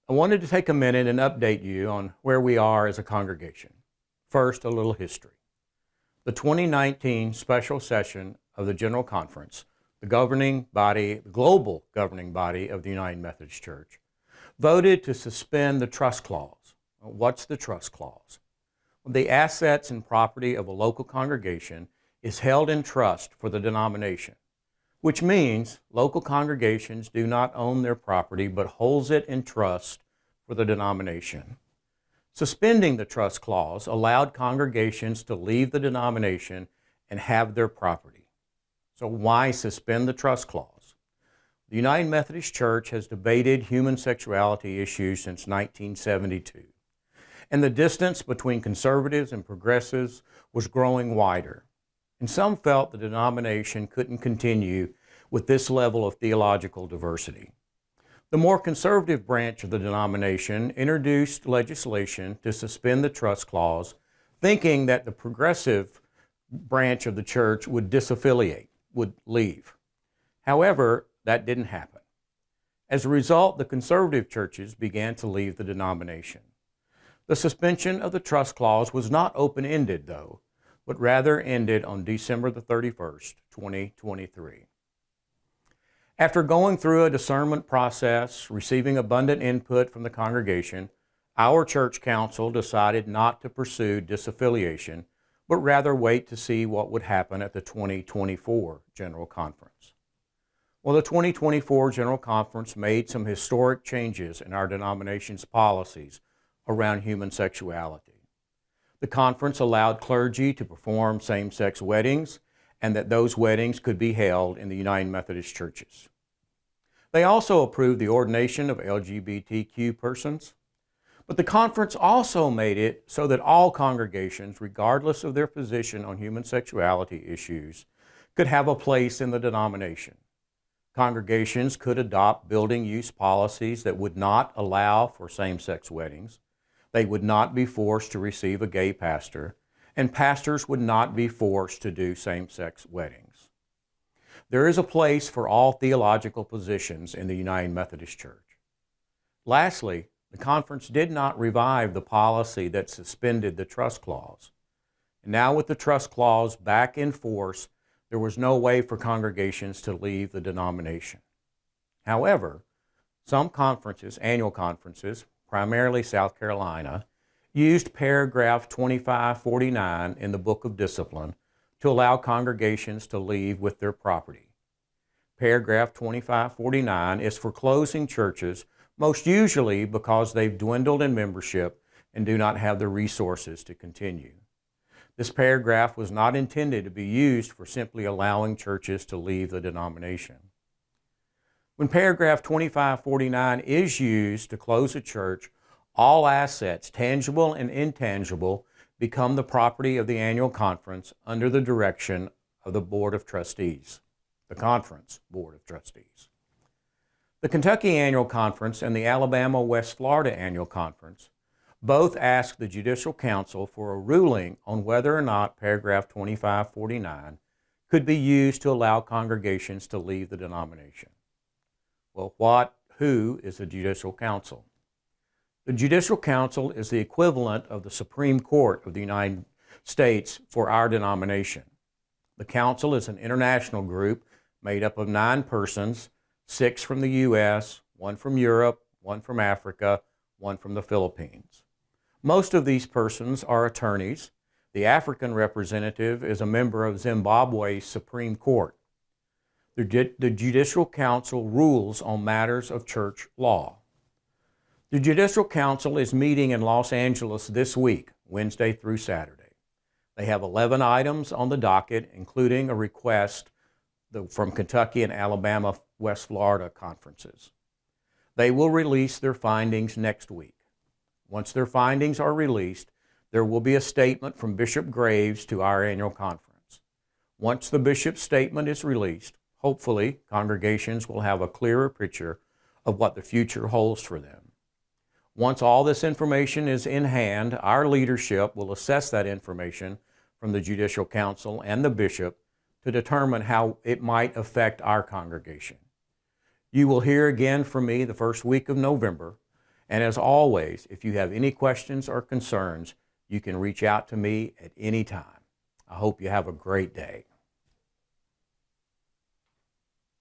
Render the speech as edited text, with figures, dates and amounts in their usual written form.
I wanted to take a minute and update you on where we are as a congregation. First, a little history. The 2019 special session of the General Conference, the global governing body of the United Methodist Church, voted to suspend the trust clause. What's the trust clause? The assets and property of a local congregation is held in trust for the denomination, which means local congregations do not own their property but holds it in trust for the denomination. Suspending the trust clause allowed congregations to leave the denomination and have their property. So why suspend the trust clause? The United Methodist Church has debated human sexuality issues since 1972, and the distance between conservatives and progressives was growing wider. And some felt the denomination couldn't continue with this level of theological diversity. The more conservative branch of the denomination introduced legislation to suspend the trust clause, thinking that the progressive branch of the church would disaffiliate, would leave. However, that didn't happen. As a result, the conservative churches began to leave the denomination. The suspension of the trust clause was not open-ended, though, but rather ended on December the 31st, 2023. After going through a discernment process, receiving abundant input from the congregation, our church council decided not to pursue disaffiliation, but rather wait to see what would happen at the 2024 General Conference. Well, the 2024 General Conference made some historic changes in our denomination's policies around human sexuality. The conference allowed clergy to perform same-sex weddings and that those weddings could be held in the United Methodist churches. They also approved the ordination of LGBTQ persons, but the conference also made it so that all congregations, regardless of their position on human sexuality issues, could have a place in the denomination. Congregations could adopt building use policies that would not allow for same-sex weddings. They would not be forced to receive a gay pastor, and pastors would not be forced to do same-sex weddings. There is a place for all theological positions in the United Methodist Church. Lastly, the conference did not revive the policy that suspended the trust clause. And now with the trust clause back in force, there was no way for congregations to leave the denomination. However, some conferences, annual conferences, primarily South Carolina, used paragraph 2549 in the Book of Discipline to allow congregations to leave with their property. Paragraph 2549 is for closing churches, most usually because they've dwindled in membership and do not have the resources to continue. This paragraph was not intended to be used for simply allowing churches to leave the denomination. When paragraph 2549 is used to close a church, all assets, tangible and intangible, become the property of the annual conference under the direction of the Board of Trustees, the Conference Board of Trustees. The Kentucky Annual Conference and the Alabama-West Florida Annual Conference both asked the Judicial Council for a ruling on whether or not paragraph 2549 could be used to allow congregations to leave the denomination. Well, who is the Judicial Council? The Judicial Council is the equivalent of the Supreme Court of the United States for our denomination. The Council is an international group made up of 9 persons, 6 from the U.S., 1 from Europe, 1 from Africa, 1 from the Philippines. Most of these persons are attorneys. The African representative is a member of Zimbabwe's Supreme Court. The Judicial Council rules on matters of church law. The Judicial Council is meeting in Los Angeles this week, Wednesday through Saturday. They have 11 items on the docket, including a request from Kentucky and Alabama West Florida conferences. They will release their findings next week. Once their findings are released, there will be a statement from Bishop Graves to our annual conference. Once the bishop's statement is released, hopefully, congregations will have a clearer picture of what the future holds for them. Once all this information is in hand, our leadership will assess that information from the Judicial Council and the bishop to determine how it might affect our congregation. You will hear again from me the first week of November, And as always, if you have any questions or concerns, you can reach out to me at any time. I hope you have a great day.